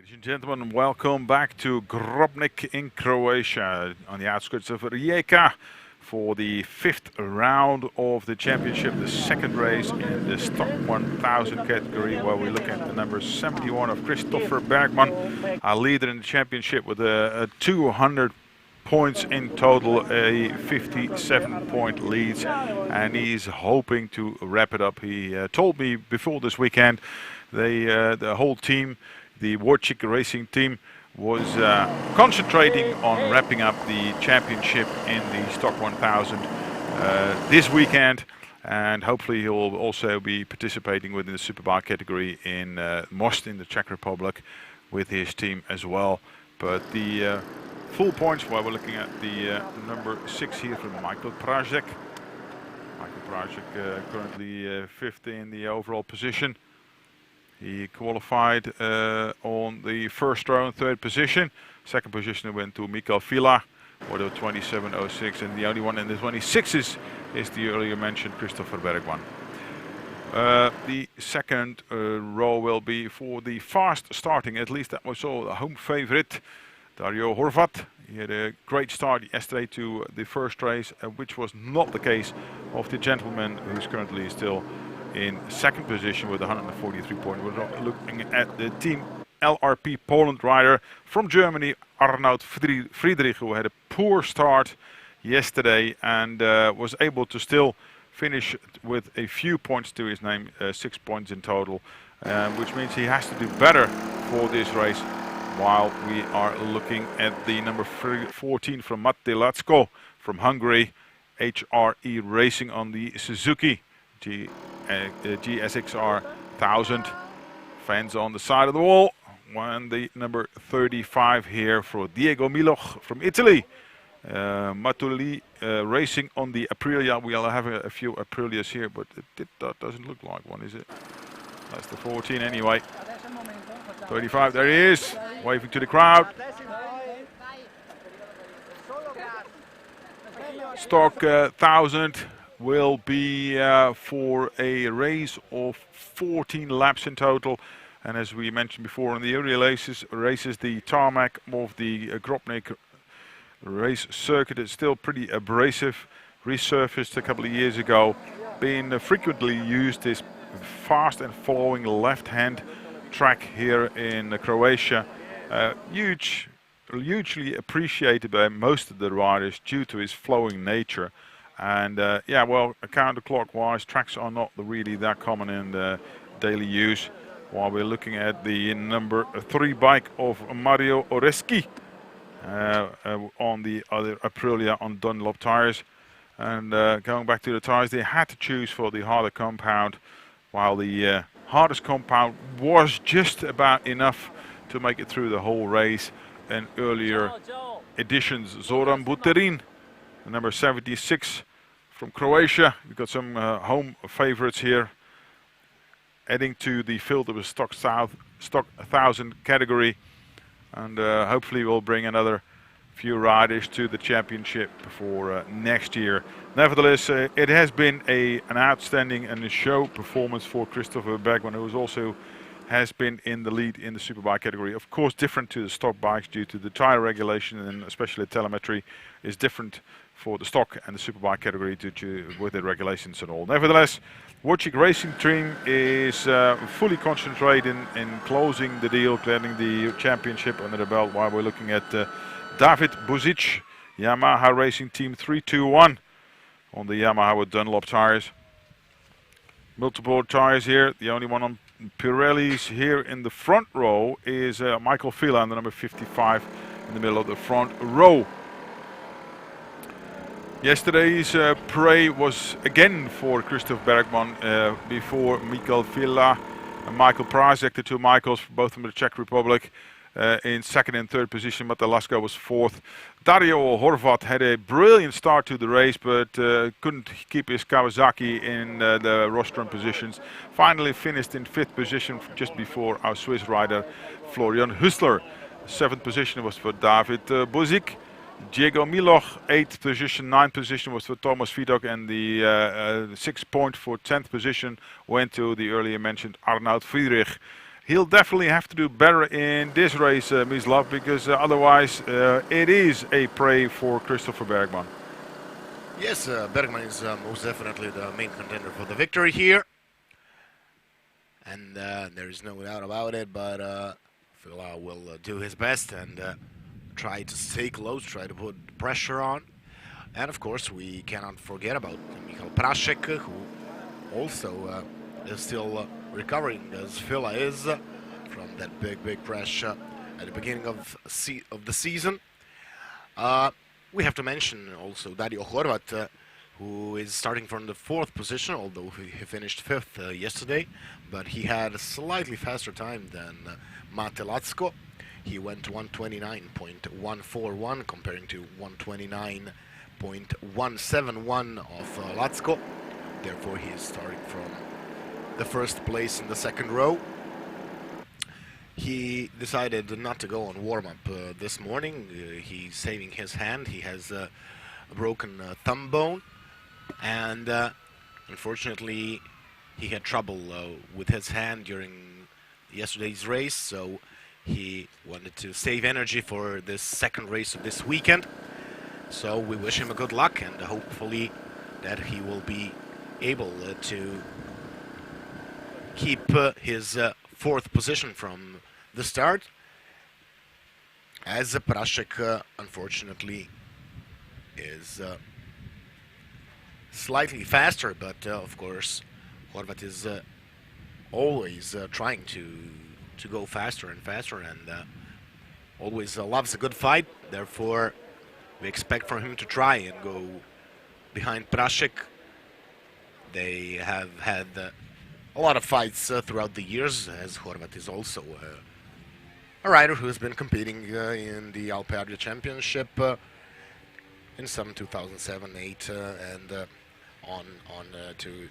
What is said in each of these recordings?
Ladies and gentlemen, welcome back to Grobnik in Croatia, on the outskirts of Rijeka, for the fifth round of the championship, the second race in the Stock 1000 category, where we look at the number 71 of Christopher Bergman, our leader in the championship with a 200 points in total, a 57-point lead, and he's hoping to wrap it up. He told me before this weekend, the whole team, the Warchik racing team, was concentrating on wrapping up the championship in the Stock 1000 this weekend, and hopefully he'll also be participating within the Superbike category in Most in the Czech Republic with his team as well. But the full points, while we're looking at the number 6 here from Michael Prajek. Michael Prajek currently fifth in the overall position. He qualified on the first row in third position. Second position went to Mikael Fila for the 27.06, and the only one in the 26s is the earlier mentioned Christopher Bergman. The second row will be for the fast starting, at least that was all the home favorite, Dario Horvat. He had a great start yesterday to the first race, which was not the case of the gentleman who's currently still in second position with 143 points. We're looking at the Team LRP Poland rider from Germany, Arnoud Friedrich, who had a poor start yesterday and was able to still finish with a few points to his name, 6 points in total, which means he has to do better for this race. While we are looking at the number 14 from Mate Latsko from Hungary, HRE Racing on the Suzuki GSXR 1000. Fans on the side of the wall. And the number 35 here for Diego Miloch from Italy. Matuli Racing on the Aprilia. We'll have a few Aprilias here, but that doesn't look like one, is it? That's the 14 anyway. 35, there he is, waving to the crowd. Stock 1000 will be for a race of 14 laps in total. And as we mentioned before, in the earlier races, the tarmac of the Grobnik race circuit is still pretty abrasive. Resurfaced a couple of years ago, being frequently used this fast and flowing left-hand track here in Croatia. Hugely appreciated by most of the riders due to its flowing nature. And yeah, well, counterclockwise, tracks are not really that common in daily use. While we're looking at the number 3 bike of Mario Oreski on the other Aprilia on Dunlop tires. And going back to the tires, they had to choose for the harder compound, while the hardest compound was just about enough to make it through the whole race. And earlier editions, Zoran Buterin, the number 76 from Croatia. We've got some home favorites here, heading to the field of the Stock 1000 category, and hopefully we'll bring another few riders to the championship for next year. Nevertheless, it has been an outstanding and a show performance for Christopher Bergman, who also has been in the lead in the Superbike category. Of course, different to the stock bikes due to the tire regulation, and especially telemetry is different for the stock and the Superbike category with the regulations and all. Nevertheless, Warchik Racing Team is fully concentrated in closing the deal, getting the championship under the belt, while we're looking at David Buzic, Yamaha Racing Team 321 on the Yamaha with Dunlop tires. Multiple tires here. The only one on Pirellis here in the front row is Michael Fila on the number 55 in the middle of the front row. Yesterday's prey was again for Christoph Bergman before Mikael Fila and Michael Prajek, the two Michaels, both from the Czech Republic, in second and third position. Mate Latsko was fourth. Dario Horvat had a brilliant start to the race, but couldn't keep his Kawasaki in the rostrum positions. Finally finished in fifth position just before our Swiss rider Florian Hüssler. Seventh position was for David Buzic. Diego Miloch, 8th position. 9th position was for Thomas Vidok, and the 6 point for 10th position went to the earlier mentioned Arnoud Friedrich. he'll definitely have to do better in this race, Mislav, because otherwise it is a prey for Christopher Bergman. Yes, Bergman is most definitely the main contender for the victory here. And there is no doubt about it, but Fila will do his best and try to stay close, try to put pressure on. And of course, we cannot forget about Michal Prasek, who also is still recovering, as Fila is, from that big crash at the beginning of the season. We have to mention also Dario Horvat, who is starting from the 4th position, although he finished 5th yesterday, but he had a slightly faster time than Mate Latsko. He went 129.141 comparing to 129.171 of Latsko. Therefore, he is starting from the 1st place in the 2nd row. He decided not to go on warm-up this morning. He's saving his hand. He has a broken thumb bone, and unfortunately he had trouble with his hand during yesterday's race, so he wanted to save energy for this 2nd race of this weekend. So we wish him a good luck, and hopefully that he will be able to keep his 4th position from the start, as Prasek unfortunately is slightly faster, but of course Horvat is always trying to go faster and faster, and always loves a good fight. Therefore, we expect from him to try and go behind Prasek. They have had a lot of fights throughout the years, as Horvat is also a rider who has been competing in the Alpe Adria Championship in some 2007-8 and on to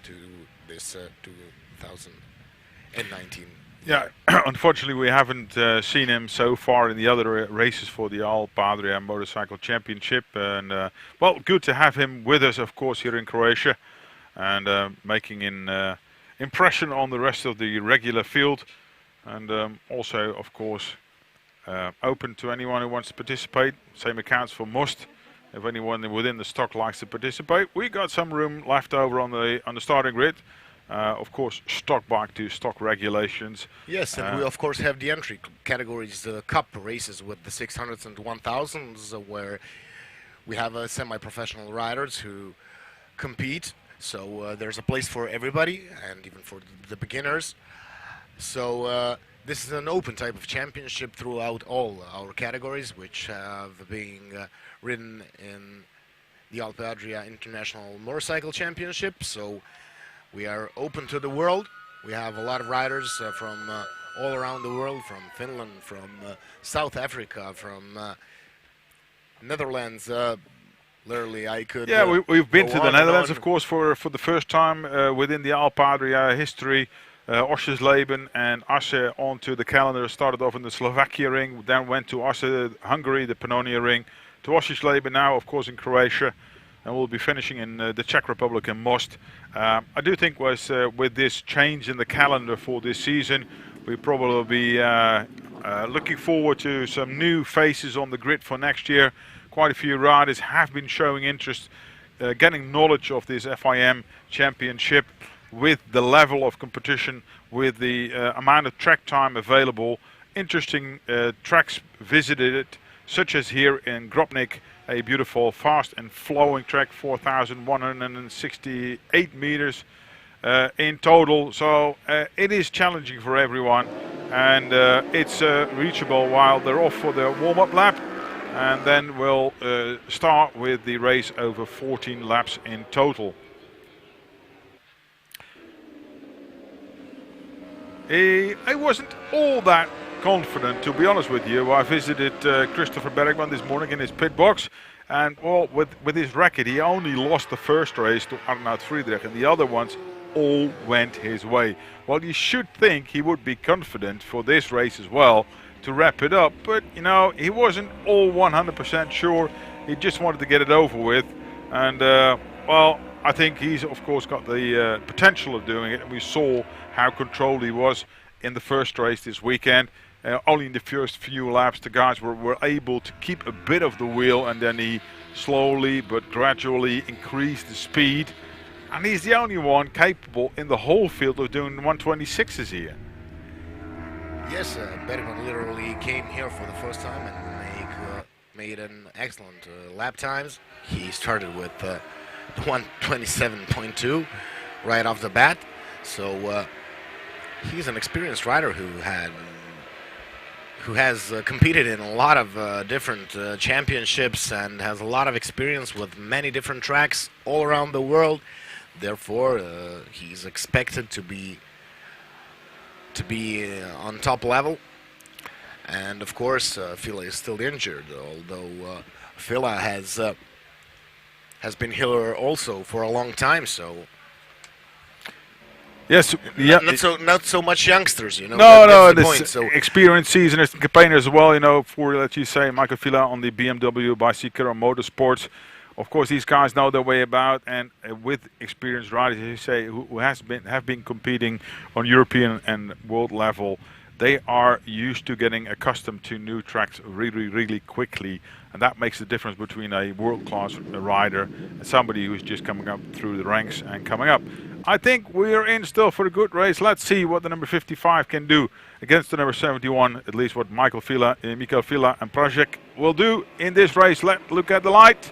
this 2019. Yeah, unfortunately we haven't seen him so far in the other races for the Alpe Adria Motorcycle Championship, and well, good to have him with us, of course, here in Croatia, and making an impression on the rest of the regular field, and also, of course, open to anyone who wants to participate. Same accounts for Most. If anyone within the stock likes to participate, we got some room left over on the starting grid. Of course, stock bike to stock regulations. Yes, and we of course have the entry categories, the cup races with the 600s and 1000s, where we have semi-professional riders who compete. So there's a place for everybody, and even for the beginners. So this is an open type of championship throughout all our categories, which have been ridden in the Alpe Adria International Motorcycle Championship. So we are open to the world. We have a lot of riders from all around the world, from Finland, from South Africa, from Netherlands. Literally, I could. Yeah, we've been to the Netherlands, of course, for the first time within the Alpe Adria history. Oschersleben and Asse onto the calendar. Started off in the Slovakia ring, then went to Asse, Hungary, the Pannonia ring, to Oschersleben now, of course, in Croatia, and we'll be finishing in the Czech Republic in Most. I do think with this change in the calendar for this season, we probably will be looking forward to some new faces on the grid for next year. Quite a few riders have been showing interest, getting knowledge of this FIM championship, with the level of competition, with the amount of track time available. Interesting tracks visited, such as here in Grobnik, a beautiful, fast and flowing track, 4,168 meters in total. So it is challenging for everyone, and it's reachable while they're off for their warm-up lap. And then we'll start with the race over 14 laps in total. I wasn't all that confident, to be honest with you. I visited Christopher Bergman this morning in his pit box, and well, with his record, he only lost the first race to Arnoud Friedrich, and the other ones all went his way. Well, you should think he would be confident for this race as well to wrap it up, but you know, he wasn't all 100% sure. He just wanted to get it over with, and well, I think he's of course got the potential of doing it, and we saw how controlled he was. in the first race this weekend. Only in the first few laps the guys were able to keep a bit of the wheel, and then he slowly but gradually increased the speed. And he's the only one capable in the whole field of doing 126s here. Yes, Bergman literally came here for the first time and made an excellent lap times. He started with 127.2 right off the bat. So he's an experienced rider who has competed in a lot of different championships and has a lot of experience with many different tracks all around the world. Therefore, he's expected to be on top level. And of course, Fila is still injured, although Fila has been here also for a long time. So. Yes, yeah. Not so much youngsters, you know. No, that's the point, this so. experienced seasoners and campaigners as well, you know, for, let's just say, Michael Fila on the BMW by Sikera Motorsports. Of course, these guys know their way about, and with experienced riders, as you say, who have been competing on European and world level, they are used to getting accustomed to new tracks really, really quickly, and that makes the difference between a world-class rider and somebody who's just coming up through the ranks and coming up. I think we're in still for a good race. Let's see what the number 55 can do against the number 71, at least what Mikael Fila and Prajek will do in this race. Let's look at the light.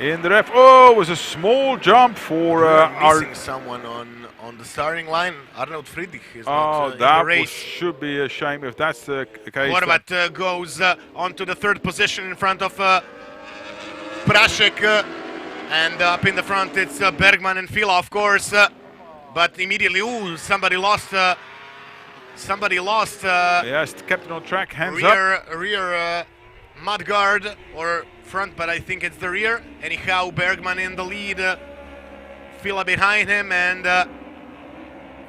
In the ref, it was a small jump for missing someone on the starting line. Arnold Friedrich is not in the race. Should be a shame if that's the case. Horvat goes onto the third position in front of Prajek, and up in the front it's Bergman and Fila, of course. But immediately, somebody lost. Yes, the captain on track, hands up. Rear mudguard or front, but I think it's the rear. Anyhow, Bergman in the lead, Fila behind him, and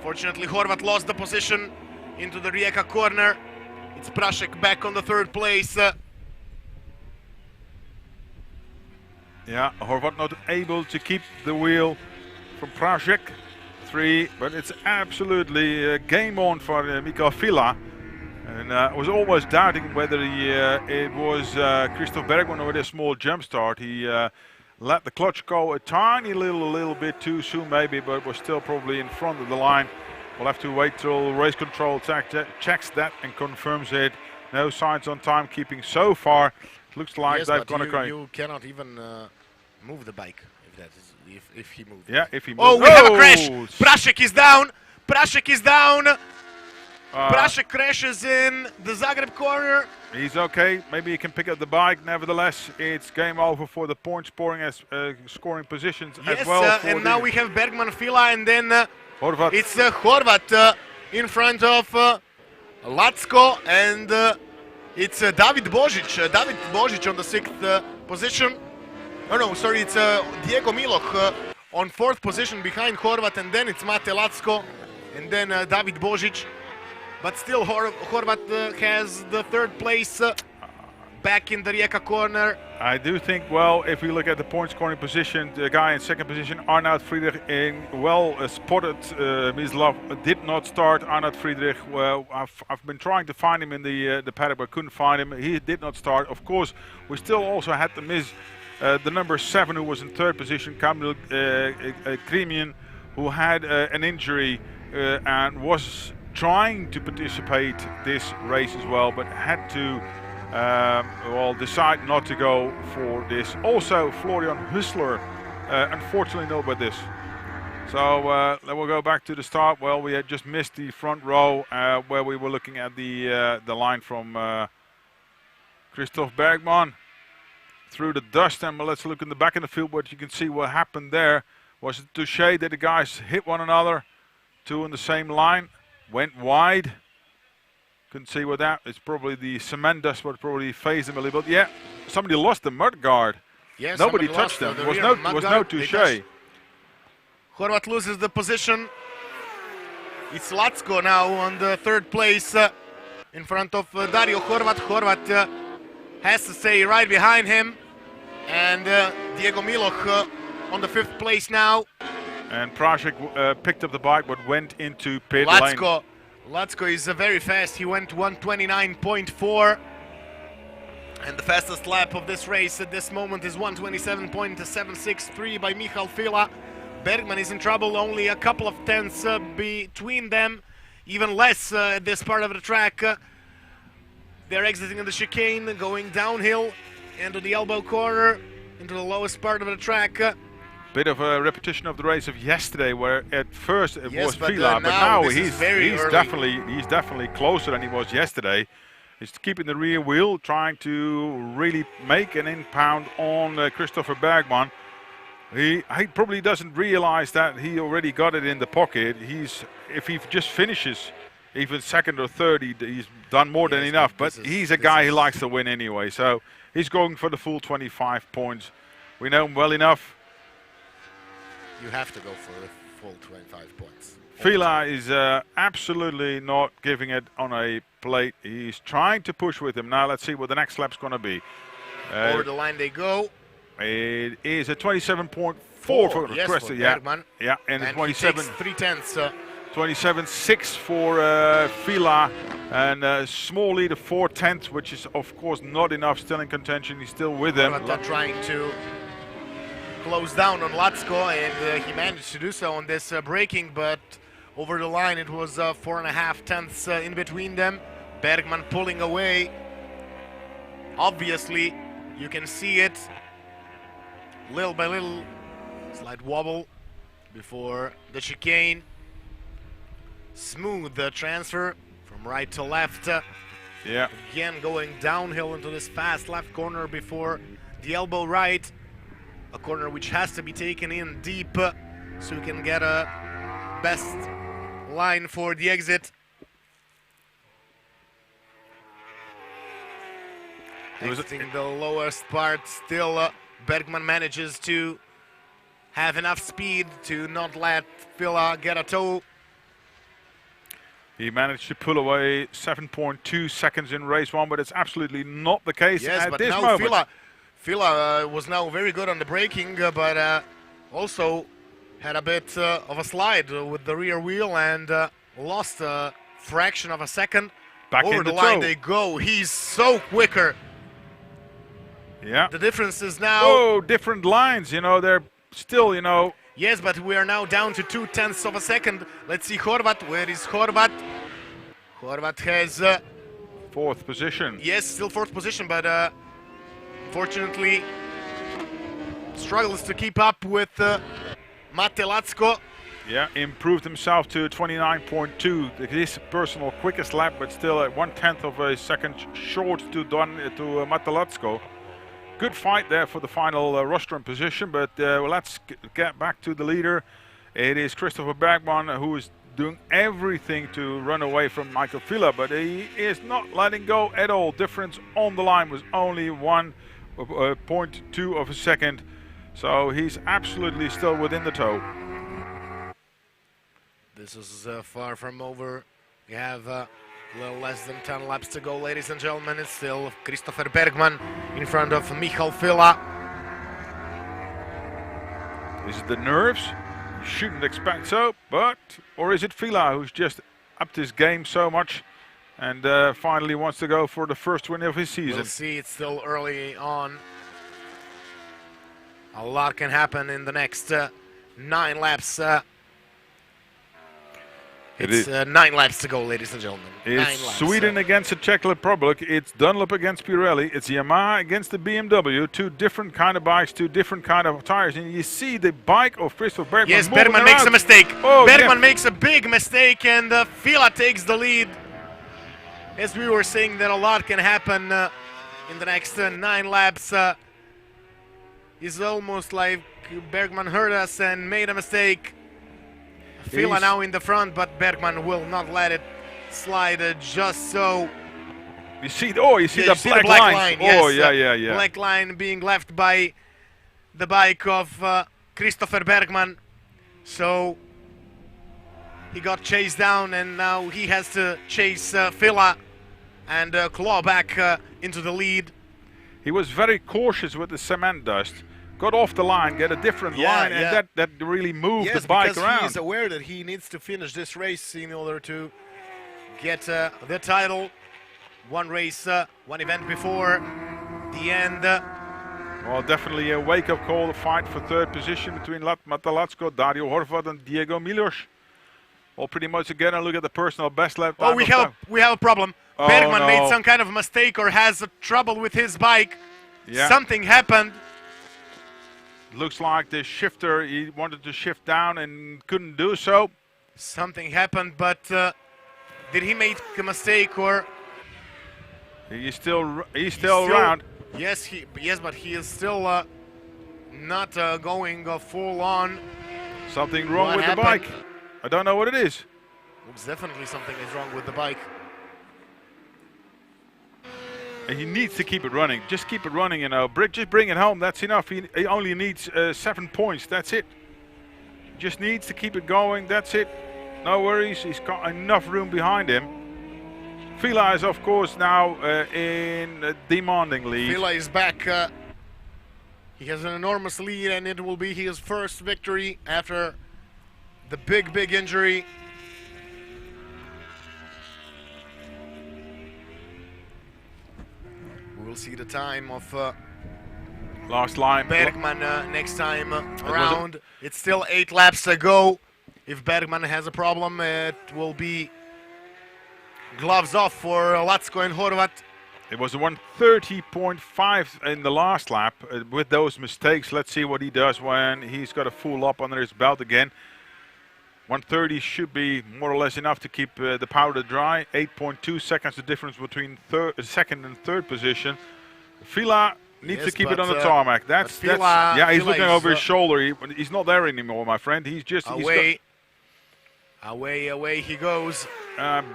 fortunately Horvat lost the position into the Rijeka corner. It's Prajek back on the third place. Yeah, Horvat not able to keep the wheel from Prajek. 3, but it's absolutely game on for Mikael Fila. And I was almost doubting whether it was Christoph Bergman with a small jump start. He let the clutch go a tiny little bit too soon maybe, but was still probably in front of the line. We'll have to wait till race control checks that and confirms it. No signs on timekeeping so far. Looks like they've gone across. You cannot even move the bike if he moves. Yeah, if he moves. Oh, we have a crash. Prajek is down. Prajek crashes in the Zagreb corner. He's okay. Maybe he can pick up the bike. Nevertheless, it's game over for the point scoring positions as well. Yes, and now we have Bergman, Fila, and then Horvat. It's Horvat in front of Latsko, and it's David Božić. David Božić on the 6th position. Oh no, sorry, it's Diego Miloch on 4th position behind Horvat, and then it's Mate Latsko, and then David Božić. But still, Horvat has the 3rd place back in the Rijeka corner. I do think, well, if we look at the point scoring position, the guy in 2nd position, Arnoud Friedrich, well spotted. Mislav did not start. Arnoud Friedrich, well, I've been trying to find him in the paddock, but couldn't find him. He did not start. Of course, we still also had to miss the number 7, who was in 3rd position, Kamil Krimian, who had an injury and was trying to participate this race as well, but had to decide not to go for this. Also, Florian Hussler, unfortunately, no by this. So then we'll go back to the start. Well, we had just missed the front row where we were looking at the line from Christoph Bergman through the dust. And let's look in the back of the field, where you can see what happened there. Was it Touché that the guys hit one another? 2 in the same line. Went wide. Couldn't see what that. It's probably the cement dust would probably phase them a little bit. Yeah, somebody lost the mud guard. Yeah, nobody touched them. There was no Touché. Horvat loses the position. It's Latsko now on the 3rd place in front of Dario Horvat. Horvat has to stay right behind him. And Diego Miloch on the 5th place now. And Prashik picked up the bike but went into pit lane. Latsko is very fast. He went 129.4. And the fastest lap of this race at this moment is 127.763 by Michal Fila. Bergman is in trouble, only a couple of tenths between them, even less at this part of the track. They're exiting in the chicane, going downhill into the elbow corner, into the lowest part of the track. Bit of a repetition of the race of yesterday, where at first it was but Fila, but now he's early. definitely closer than he was yesterday. He's keeping the rear wheel, trying to really make an impound on Christopher Bergman. He probably doesn't realize that he already got it in the pocket. If he just finishes even second or third, he's done more than enough. But he's a guy who likes to win anyway, so he's going for the full 25 points. We know him well enough. You have to go for the full 25 points. Fila is absolutely not giving it on a plate. He's trying to push with him. Now let's see what the next lap's going to be. Over the line they go. It is a 27.4 for Cresta. Yeah, and 27. 3/10. 27.6 for Fila, and a small lead of 4/10, which is of course not enough. Still in contention. He's still with him. But trying to close down on Latsko, and he managed to do so on this braking, but over the line it was 4.5 tenths in between them. Bergman pulling away. Obviously, you can see it little by little. Slight wobble before the chicane. Smooth transfer from right to left. Yeah. Again going downhill into this fast left corner before the elbow right. A corner which has to be taken in deep so you can get a best line for the exit. Exiting the lowest part, still Bergman manages to have enough speed to not let Fila get a toe. He managed to pull away 7.2 seconds in race one, but it's absolutely not the case at this moment. Fila was now very good on the braking, but also had a bit of a slide with the rear wheel and lost a fraction of a second. Back over the line they go. He's so quicker. Yeah. The difference is now. Oh, different lines. You know, they're still, you know. Yes, but we are now down to 0.2 of a second. Let's see Horvat. Where is Horvat? Horvat has fourth position. Yes, still fourth position, but fortunately struggles to keep up with Mate Latsko. Yeah, improved himself to 29.2. His personal quickest lap, but still at 1/10 of a second short to Mate Latsko. Good fight there for the final rostrum position, but let's get back to the leader. It is Christopher Bergman, who is doing everything to run away from Michael Fila, but he is not letting go at all. Difference on the line was only 1.2 of a second, so he's absolutely still within the tow. This is far from over. We have a little less than 10 laps to go, ladies and gentlemen. It's still Christopher Bergman in front of Michal Fila. Is it the nerves? You shouldn't expect so, but or is it Fila who's just upped his game so much and finally wants to go for the first win of his season? We'll see. It's still early on. A lot can happen in the next 9 laps. It's 9 laps to go, ladies and gentlemen. It's Sweden against the Czech Republic. It's Dunlop against Pirelli. It's Yamaha against the BMW. Two different kind of bikes, two different kind of tires. And you see the bike of Christopher Bergman. Yes, Bergman makes a mistake. Oh, Bergman makes a big mistake, and Fila takes the lead. As we were saying, that a lot can happen in the next 9 laps. It's almost like Bergman hurt us and made a mistake. Fila now in the front, but Bergman will not let it slide just so. You see, you see the black line. Yes, oh, yeah. Black line being left by the bike of Christopher Bergman. So he got chased down, and now he has to chase Fila and claw back into the lead. He was very cautious with the cement dust. got off the line, get a different line, and that really moved the bike because around. he is aware that he needs to finish this race in order to get the title. One race, one event before the end. Well, definitely a wake-up call, a fight for third position between Mate Latsko, Dario Horvat, and Diego Milos. All pretty much again. And look at the personal best lap time. Oh, we have a problem. Oh, Bergman no. made some kind of mistake or has trouble with his bike. Yeah. Something happened. Looks like the shifter, he wanted to shift down and couldn't do so. Something happened, but did he make a mistake or? He's still around. Yes, but he is still not going full on. Something wrong What with happened? the bike. I don't know what it is. Looks definitely something is wrong with the bike. And he needs to keep it running. Just keep it running, you know. Just bring it home. That's enough. He only needs 7 points. That's it. Just needs to keep it going. That's it. No worries. He's got enough room behind him. Fila is, of course, now in a demanding lead. Fila is back. He has an enormous lead, and it will be his first victory after the big injury. We will see the time of Last line. Bergman next time around. It's still 8 laps to go. If Bergman has a problem, it will be gloves off for Latsko and Horvat. It was a 1:30.5 in the last lap with those mistakes. Let's see what he does when he's got a full lap under his belt again. 1:30 should be more or less enough to keep the powder dry. 8.2 seconds the difference between second and third position. Fila needs to keep it on the tarmac. That's yeah. He's looking over his shoulder. He's not there anymore, my friend. He's just away. Away he goes.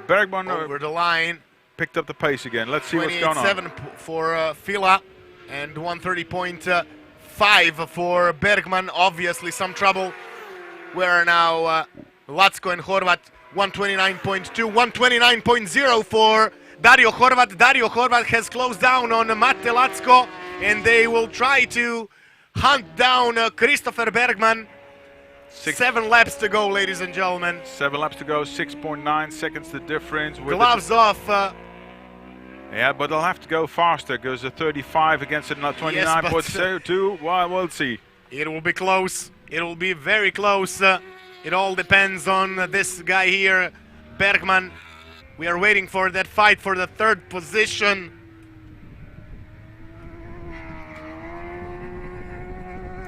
Bergman over the line. Picked up the pace again. Let's see what's going on. 28.7 for Fila and 1:30.5 for Bergman. Obviously some trouble. Where now Latsko and Horvat. 1:29.2, 1:29.0 for Dario Horvat. Dario Horvat has closed down on Mate Latsko, and they will try to hunt down Christopher Bergman. 7 laps to go, ladies and gentlemen. 7 laps to go, 6.9 seconds the difference. Gloves off. Yeah, but they'll have to go faster because a 35 against a 29.2. Well, we'll see. It will be close. It will be very close. It all depends on this guy here, Bergman. We are waiting for that fight for the third position.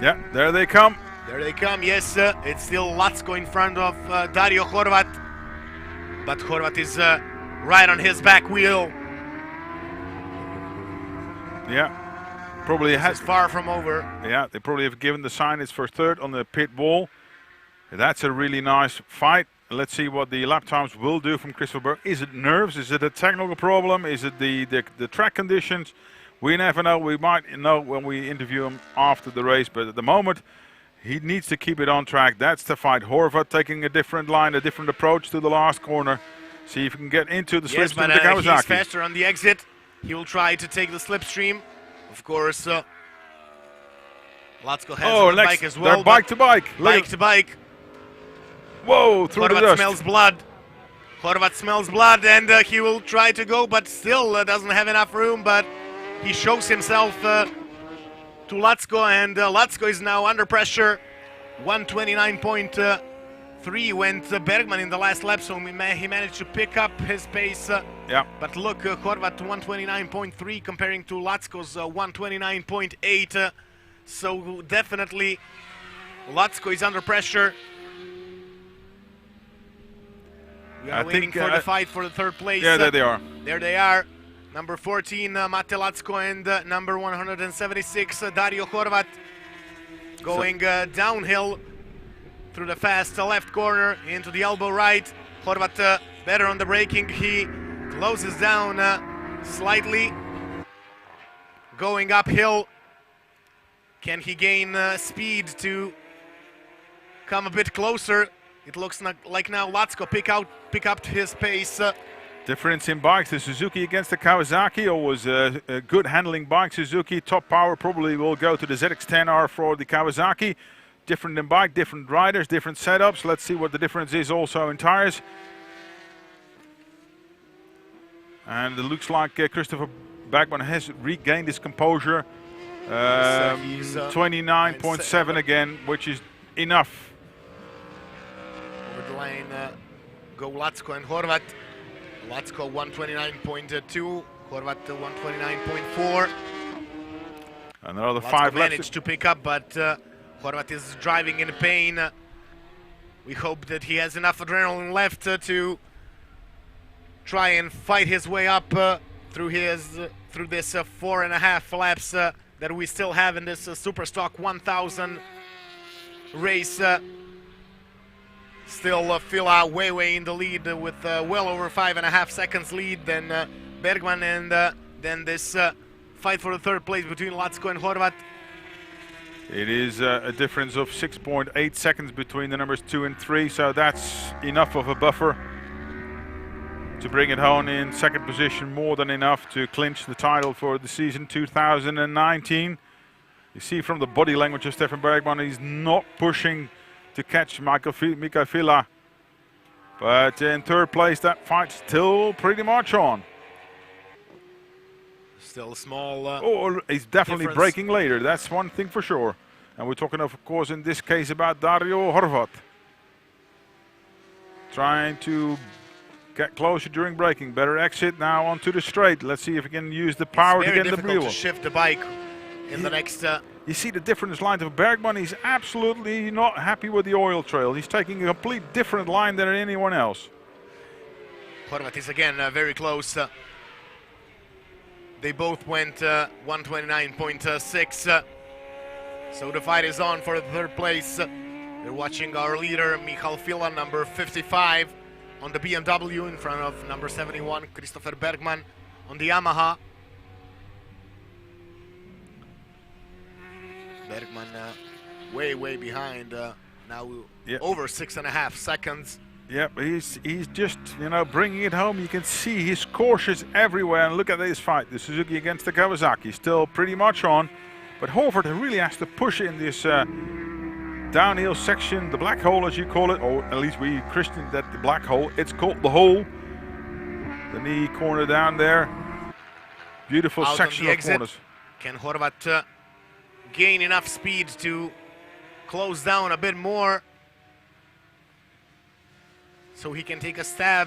Yeah, there they come. There they come, yes. It's still Latsko in front of Dario Horvat. But Horvat is right on his back wheel. Yeah, probably has far from over. Yeah, they probably have given the sign. It's for third on the pit wall. That's a really nice fight. Let's see what the lap times will do from Christopher Berg. Is it nerves? Is it a technical problem? Is it the track conditions? We never know. We might know when we interview him after the race, but at the moment he needs to keep it on track. That's the fight. Horvat taking a different line, a different approach to the last corner. See if he can get into the slipstream of Kawasaki. He's faster on the exit. He will try to take the slipstream. Of course, Latsko has a bike as well. They're bike to bike. Bike to bike. Whoa, through the dust. Horvat smells blood. Horvat smells blood, and he will try to go, but still doesn't have enough room. But he shows himself to Latsko, and Latsko is now under pressure. 1:29.3 went Bergman in the last lap, so he managed to pick up his pace. Yeah. But look, Horvat 1:29.3 comparing to Latsko's 1:29.8. So definitely Latsko is under pressure. We are waiting for the fight for the third place. Yeah, there they are. There they are. Number 14, Mate Latsko, and number 176, Dario Horvat, going downhill through the fast left corner into the elbow right. Horvat better on the braking. He closes down slightly. Going uphill. Can he gain speed to come a bit closer? It looks like now Latsko pick up his pace. Difference in bikes, the Suzuki against the Kawasaki. Always a good handling bike, Suzuki. Top power probably will go to the ZX-10R for the Kawasaki. Different in bike, different riders, different setups. Let's see what the difference is also in tires. And it looks like Christopher Bergman has regained his composure. 29.7 again, which is enough. Over the line go Latsko and Horvat. Latsko 129.2, Horvat 129.4. Another Latsko 5 laps. managed to pick up, but Horvat is driving in pain. We hope that he has enough adrenaline left to try and fight his way up through this 4.5 laps that we still have in this SuperStock 1000 race. Still Fila way in the lead with well over 5.5 seconds lead than Bergman, and then this fight for the third place between Latsko and Horvat. It is a difference of 6.8 seconds between the numbers 2 and 3, so that's enough of a buffer to bring it home in second position, more than enough to clinch the title for the season 2019. You see from the body language of Stefan Bergman, he's not pushing to catch Mikael Fila. But in third place, that fight's still pretty much on. Still a small he's definitely difference. braking later, that's one thing for sure. And we're talking, of course, in this case about Dario Horvat. Trying to get closer during braking. Better exit now onto the straight. Let's see if he can use the power to get in the wheel. To shift the bike in the next. You see the difference lines of Bergman. He's absolutely not happy with the oil trail. He's taking a complete different line than anyone else. Horvat is again very close. They both went 129.6. So the fight is on for the third place. We're watching our leader, Michal Fila, number 55, on the BMW in front of number 71, Christopher Bergman, on the Yamaha. Bergman way behind, now over 6.5 seconds. Yep, he's just, bringing it home. You can see he's cautious everywhere. And look at this fight, the Suzuki against the Kawasaki, still pretty much on. But Horvat really has to push in this downhill section, the black hole as you call it, or at least we christened that the black hole. It's called the hole. The knee corner down there. Beautiful Out section on the of exit. corners. Can Horvat gain enough speed to close down a bit more so he can take a stab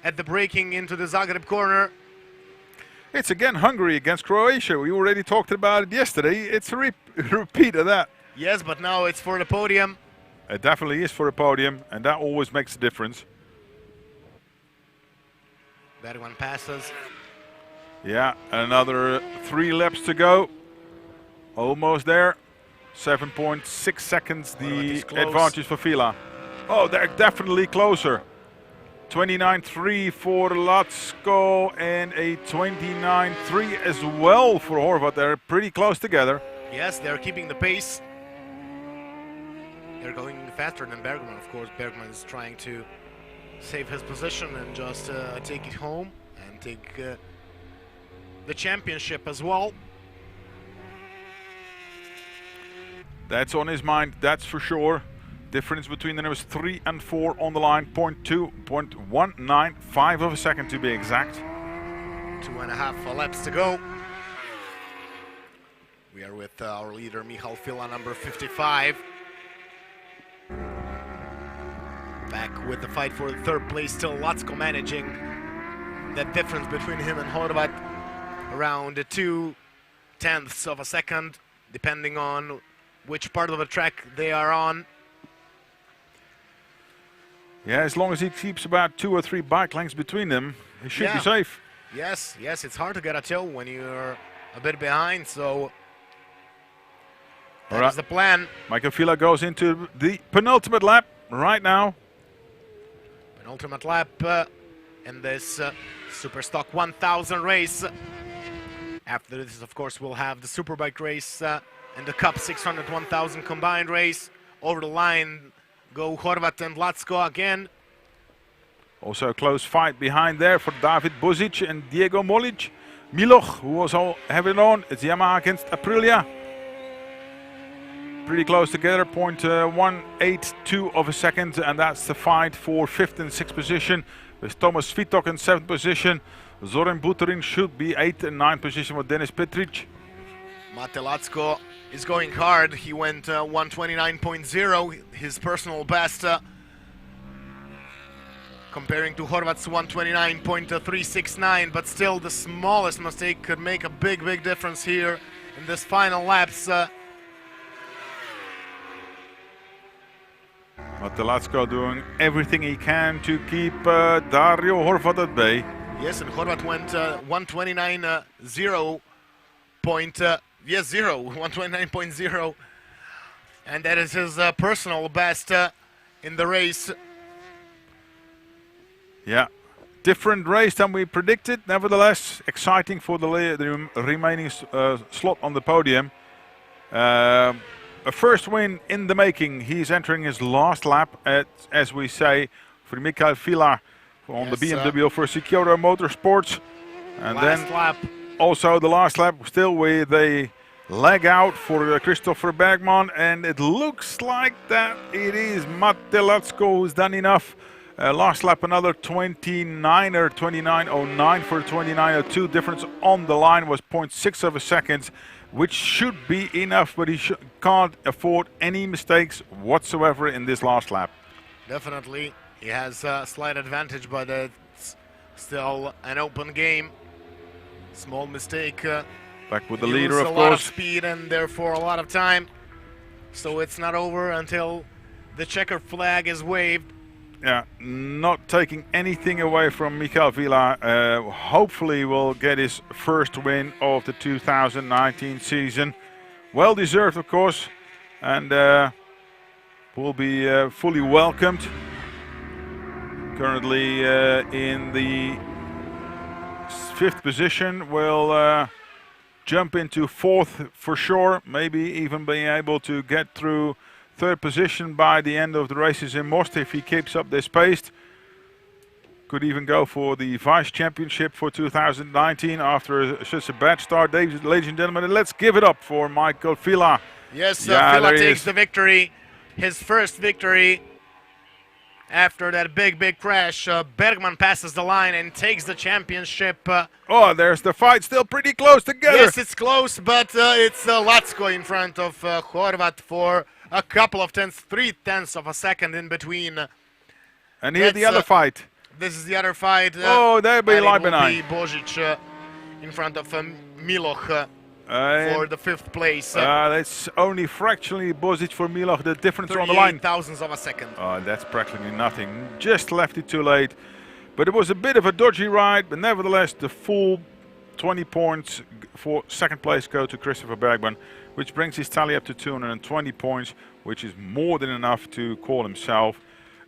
at the braking into the Zagreb corner? It's again Hungary against Croatia. We already talked about it yesterday. It's a repeat of that. Yes, but now it's for the podium. It definitely is for a podium, and that always makes a difference. Bergman passes. Yeah, another 3 laps to go. Almost there. 7.6 seconds, the advantage for Fila. Oh, they're definitely closer. 29.3 for Latsko and a 29.3 as well for Horvat. They're pretty close together. Yes, they're keeping the pace. They're going faster than Bergman, of course. Bergman is trying to save his position and just take it home and take the championship as well. That's on his mind, that's for sure. Difference between the numbers 3 and 4 on the line, 0.195 of a second to be exact. 2.5 laps to go. We are with our leader, Michal Fila, number 55. Back with the fight for the third place, still Latsko managing that difference between him and Horvat around 0.2 of a second, depending on which part of the track they are on. Yeah, as long as he keeps about 2 or 3 bike lengths between them, he should be safe. Yes, it's hard to get a toe when you're a bit behind, so that is the plan. Michael Fila goes into the penultimate lap right now. Penultimate lap in this SuperStock 1000 race. After this, of course, we'll have the Superbike race and the Cup 600 1000 combined race. Over the line go Horvat and Latsko again. Also a close fight behind there for David Bozic and Diego Miloch, who was all having it on. It's Yamaha against Aprilia. Pretty close together, 0.182 of a second, and that's the fight for 5th and 6th position. With Thomas Vitok in 7th position. Zoran Buterin should be 8th and 9th position with Denis Petric. Mate Lacko is going hard. He went 129.0, his personal best. Comparing to Horvat's 129.369, but still the smallest mistake could make a big difference here in this final laps. Lacko doing everything he can to keep Dario Horvat at bay. Yes, and Horvat went 129.0, and that is his personal best in the race. Yeah, different race than we predicted. Nevertheless, exciting for the remaining slot on the podium. A first win in the making. He's entering his last lap, as we say, for Mikael Vila on the BMW for Secura Motorsports. And last lap. Also the last lap, still with a leg out for Christopher Bergman. And it looks like that it is Mate Lacko who's done enough. Last lap another 29 or 29.09 for 29.02. Difference on the line was 0.6 of a second, which should be enough, but he can't afford any mistakes whatsoever in this last lap. Definitely, he has a slight advantage, but it's still an open game. Small mistake. Back with the leader, of course. A lot of speed and therefore a lot of time. So it's not over until the checkered flag is waved. Yeah, not taking anything away from Mikael Vila. Hopefully will get his first win of the 2019 season. Well deserved, of course, and will be fully welcomed. Currently in the 5th position, will jump into 4th for sure, maybe even being able to get through 3rd position by the end of the races in Most if he keeps up this pace. Could even go for the Vice Championship for 2019 after such a bad start. Ladies and gentlemen, let's give it up for Mikael Vila. Yes, Vila takes the victory. His first victory after that big crash. Bergman passes the line and takes the championship. Oh, there's the fight, still pretty close together. Yes, it's close, but it's Lacko in front of Horvat for a couple of tenths, 3/10 of a second in between. And here's the other fight. This is the other fight. Oh, there be Bozic in front of Miloch for the 5th place. It's only fractionally Bozic for Miloch, the difference on the line. 38,000ths of a second. Oh, that's practically nothing. Just left it too late. But it was a bit of a dodgy ride, but nevertheless, the full 20 points for 2nd place go to Christopher Bergman, which brings his tally up to 220 points, which is more than enough to call himself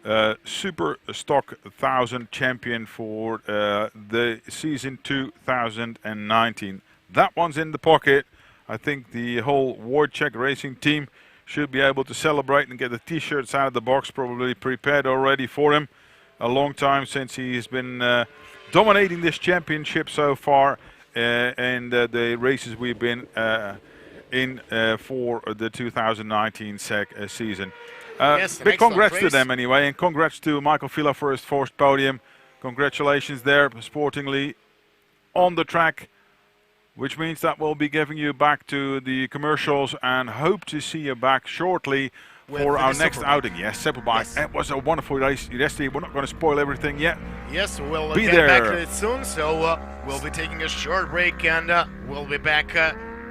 SuperStock 1000 champion for the season 2019. That one's in the pocket. I think the whole Wojciech Racing team should be able to celebrate and get the t-shirts out of the box, probably prepared already for him. A long time since he's been dominating this championship so far, and the races we've been in for the 2019 season. Yes, big congrats to them anyway, and congrats to Mikael Vila for his 4th podium. Congratulations there, sportingly on the track, which means that we'll be giving you back to the commercials and hope to see you back shortly for our next outing. Yes, Superbike. Yes. It was a wonderful race yesterday. We're not going to spoil everything yet. Yes, we'll get back to it soon. So we'll be taking a short break, and we'll be back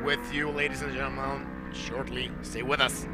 with you, ladies and gentlemen, shortly. Stay with us.